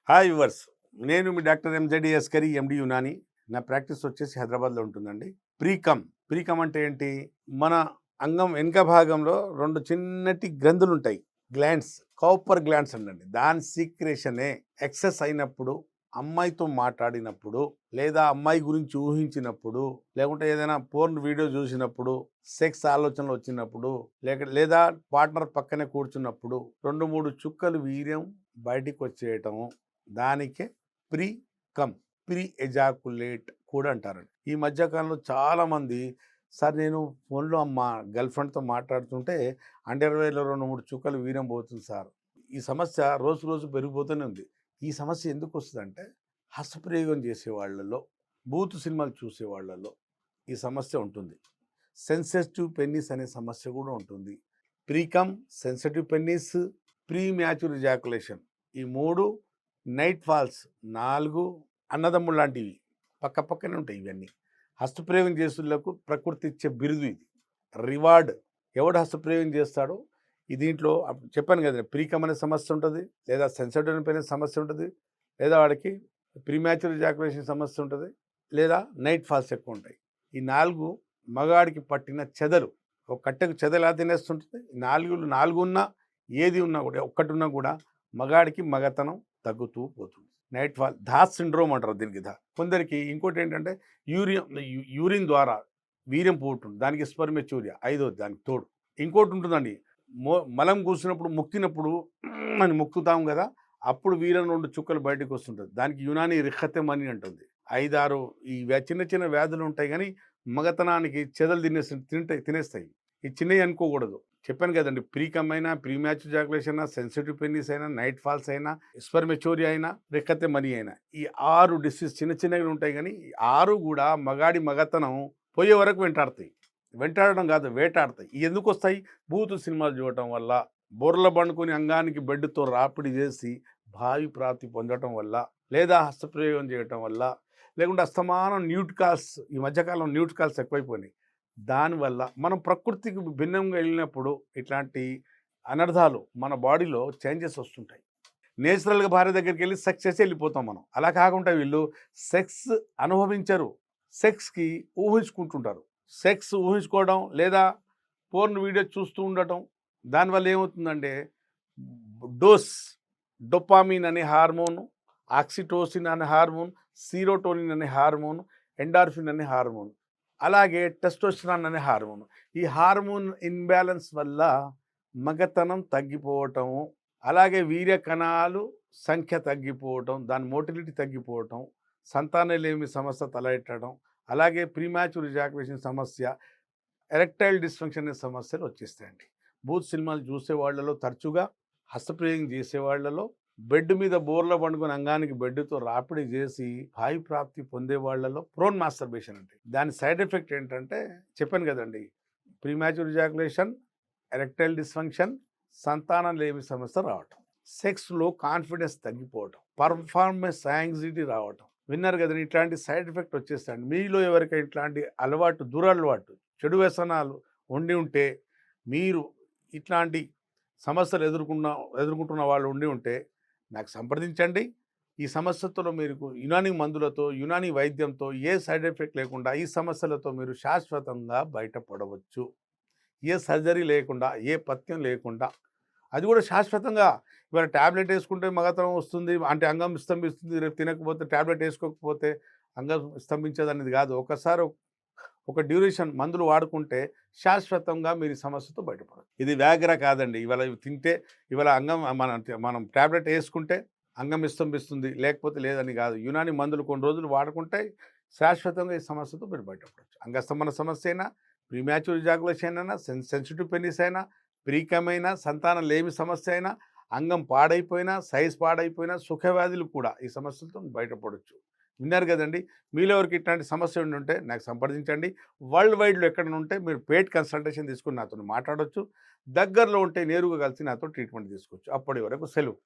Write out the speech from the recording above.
Hi yours, నేను మీ doctor ఎంజెడి Askari ఎండి యునాని. నా practice వచ్చేసి హైదరాబాద్లో ఉంటుందండి. ప్రీకమ్ అంటే ఏంటి? మన అంగం వెనుక భాగంలో రెండు చిన్నటి గ్రంథులు ఉంటాయి, గ్లాండ్స్, కాపర్ గ్లాండ్స్ అండి. దాని సీక్రేషనే ఎక్సెస్ అయినప్పుడు, అమ్మాయితో మాట్లాడినప్పుడు, లేదా అమ్మాయి గురించి ఊహించినప్పుడు, లేకుంటే ఏదైనా పోర్న్ వీడియో చూసినప్పుడు, సెక్స్ ఆలోచనలు వచ్చినప్పుడు, లేదా పార్ట్నర్ పక్కనే కూర్చున్నప్పుడు 2-3 చుక్కలు వీర్యం బయటికి వచ్చేయటము, దానికే ప్రీ ఎజాకులేట్ కూడా అంటారండి. ఈ మధ్యకాలంలో చాలామంది, సార్ నేను ఫోన్లో మా గర్ల్ ఫ్రెండ్తో మాట్లాడుతుంటే అండర్వేర్లో 2-3 చుక్కలు వీర్యం పోతుంది సార్. ఈ సమస్య రోజు రోజు పెరిగిపోతూనే ఉంది. ఈ సమస్య ఎందుకు వస్తుందంటే, హస్తప్రయోగం చేసే వాళ్ళలో, బూతు సినిమాలు చూసే వాళ్ళలో ఈ సమస్య ఉంటుంది. సెన్సిటివ్ పెన్నిస్ అనే సమస్య కూడా ఉంటుంది. Precum, sensitive పెన్నిస్, pre mature ejaculation, ఈ 3 నైట్ ఫాల్స్, 4 అన్నదమ్ములు లాంటివి పక్క పక్కనే ఉంటాయి. ఇవన్నీ హస్తప్రయోగం చేసేందుకు ప్రకృతి ఇచ్చే బిరుదు. ఇది రివార్డ్. ఎవడు హస్తప్రయోగం చేస్తాడో, ఈ దీంట్లో చెప్పాను కదా, ప్రీకమ్ అనే సమస్య ఉంటుంది, లేదా సెన్సిటివ్ అనే సమస్య ఉంటుంది, లేదా వాడికి ప్రీమ్యాచ్యూర్ ఎజాకులేషన్ సమస్య ఉంటుంది, లేదా నైట్ ఫాల్స్ ఎక్కువ ఉంటాయి. ఈ 4 మగాడికి పట్టిన చెదలు. ఒక కట్టెకు చెదలు ఎలా తినేస్తుంటుంది, 4 ఉన్నా, ఏది ఉన్నా కూడా, ఒక్కటి ఉన్నా కూడా మగాడికి మగతనం తగ్గుతూ పోతుంది. నైట్ ఫాల్, ధాస్ సిండ్రోమ్ అంటారు దీనికి. కొందరికి ఇంకోటి ఏంటంటే, యూరిన్ ద్వారా వీర్యం పోతుంది, దానికి స్పెర్మేచ్యూరియా, 5వది దానికి తోడు. ఇంకోటి ఉంటుందండి, మలం కూసినప్పుడు ముక్కినప్పుడు అని ముక్కుతాం కదా, అప్పుడు వీర్యం 2 చుక్కలు బయటకు వస్తుంటుంది, దానికి యునాని రిఖతెమని అంటుంది. 5-6 ఈ చిన్న చిన్న వ్యాధులు ఉంటాయి, కానీ మగతనానికి చెదలు తినేస్తాయి. ఈ చిన్నవి అనుకోకూడదు. చెప్పాను కదండి, ప్రీకమ్ అయినా, ప్రీమ్యాచ్యూర్ ఎజాకులేషన్ అయినా, సెన్సిటివ్ పెన్నిస్ అయినా, నైట్ ఫాల్స్ అయినా, స్పెర్మేచ్యూరియా అయినా, రిఖతెమని అయినా, ఈ 6 డిసీజ్ చిన్న చిన్నవి ఉంటాయి, కానీ 6 కూడా మగాడి మగతనం పోయే వరకు వెంటాడడం కాదు, వేటాడతాయి. ఎందుకు వస్తాయి? బూతు సినిమాలు చూడటం వల్ల, బొర్రల బండుకొని అంగానికి బెడ్తో రాపిడి చేసి భావి ప్రాప్తి పొందటం వల్ల, లేదా హస్తప్రయోగం చేయటం వల్ల, లేకుంటే అస్తమానం న్యూట్ కాల్స్, ఈ మధ్యకాలం న్యూట్ కాల్స్ ఎక్కువైపోయినాయి, దానివల్ల మనం ప్రకృతికి భిన్నంగా వెళ్ళినప్పుడు ఇట్లాంటి అనర్థాలు మన బాడీలో చేంజెస్ వస్తుంటాయి. నేచురల్గా భార్య దగ్గరికి వెళ్ళి సెక్స్ చేసి వెళ్ళిపోతాం మనం. అలా కాకుండా వీళ్ళు సెక్స్ అనుభవించరు, సెక్స్కి ఊహించుకుంటుంటారు. సెక్స్ ఊహించుకోవడం, లేదా పోర్న్ వీడియో చూస్తూ ఉండటం, దానివల్ల ఏమవుతుందంటే, డోపామిన్ అనే హార్మోన్, ఆక్సిటోసిన్ అనే హార్మోన్, సీరోటోనిన్ అనే హార్మోన్, ఎండార్ఫిన్ అనే హార్మోన్, అలాగే టెస్టోస్టెరాన్ అనే హార్మోన్, ఈ హార్మోన్ ఇన్బ్యాలెన్స్ వల్ల మగతనం తగ్గిపోవటం, అలాగే వీర్య కణాలు సంఖ్య తగ్గిపోవటం, దాని మోటిలిటీ తగ్గిపోవటం, సంతానలేమి సమస్య తలెట్టడం, అలాగే ప్రీమ్యాచ్యూర్ ఎజాకులేషన్ సమస్య, ఎరెక్టైల్ డిస్ఫంక్షన్ అనే సమస్యలు వచ్చేస్తాయండి. బూత్ సినిమాలు చూసే వాళ్ళలో, తరచుగా హస్తప్రయోగం చేసేవాళ్లలో, బెడ్ మీద బోర్ల పండుకొని అంగానికి బెడ్తో రాపిడి చేసి భావి ప్రాప్తి పొందే వాళ్ళలో ప్రోన్ మాస్టర్బేషన్ అంటే, దాని సైడ్ ఎఫెక్ట్ ఏంటంటే చెప్పాను కదండి, ప్రీమ్యాచ్యూర్ ఎజాకులేషన్, ఎరెక్టైల్ డిస్ఫంక్షన్, సంతానం లేమి సమస్య రావటం, సెక్స్లో కాన్ఫిడెన్స్ తగ్గిపోవటం, పర్ఫార్మెన్స్ యాంగ్జైటీ రావటం. విన్నారు కదండి, ఇట్లాంటి సైడ్ ఎఫెక్ట్ వచ్చేస్తాయండి. మీలో ఎవరికైనా ఇట్లాంటి అలవాటు, దురలవాటు, చెడు వ్యసనాలు ఉండి ఉంటే, మీరు ఇట్లాంటి సమస్యలు ఎదుర్కొంటున్న వాళ్ళు ఉండి ఉంటే నాకు సంప్రదించండి. ఈ సమస్యతో మీరు యునాని మందులతో, యునాని వైద్యంతో, ఏ సైడ్ ఎఫెక్ట్ లేకుండా ఈ సమస్యలతో మీరు శాశ్వతంగా బయటపడవచ్చు. ఏ సర్జరీ లేకుండా, ఏ పథ్యం లేకుండా, అది కూడా శాశ్వతంగా. ఇవాళ ట్యాబ్లెట్ వేసుకుంటే మగతనం వస్తుంది అంటే అంగం స్తంభిస్తుంది, రేపు తినకపోతే, ట్యాబ్లెట్ వేసుకోకపోతే అంగం స్తంభించదు అనేది కాదు. ఒకసారి ఒక డ్యూరేషన్ మందులు వాడుకుంటే శాశ్వతంగా మీరు సమస్యతో బయటపడదు. ఇది వ్యాగ్ర కాదండి. ఇవాళ తింటే, ఇవాళ అంగం మనం ట్యాబ్లెట్ వేసుకుంటే అంగం స్తంభిస్తుంది, లేకపోతే లేదని కాదు. యునాని మందులు కొన్ని రోజులు వాడుకుంటే శాశ్వతంగా ఈ సమస్యతో మీరు బయటపడవచ్చు. అంగస్తంభన సమస్య అయినా, ప్రీమ్యాచ్యూర్ ఎజాకులేషన్ అయినా, సెన్సిటివ్ పెనిస్ అయినా, ప్రీకమ్ అయినా, సంతానం లేమి సమస్య అయినా, అంగం పాడైపోయినా, సైజ్ పాడైపోయినా, సుఖవ్యాధులు కూడా ఈ సమస్యలతో బయటపడవచ్చు. విన్నారు కదండి. మీలో ఎవరికి ఇట్లాంటి సమస్య ఉంటే నాకు సంప్రదించండి. వరల్డ్ వైడ్లో ఎక్కడ ఉంటే మీరు పెయిడ్ కన్సల్టేషన్ తీసుకుని నాతో మాట్లాడవచ్చు. దగ్గరలో ఉంటే నేరుగా కలిసి నాతో ట్రీట్మెంట్ తీసుకోవచ్చు. అప్పటి వరకు సెలవు.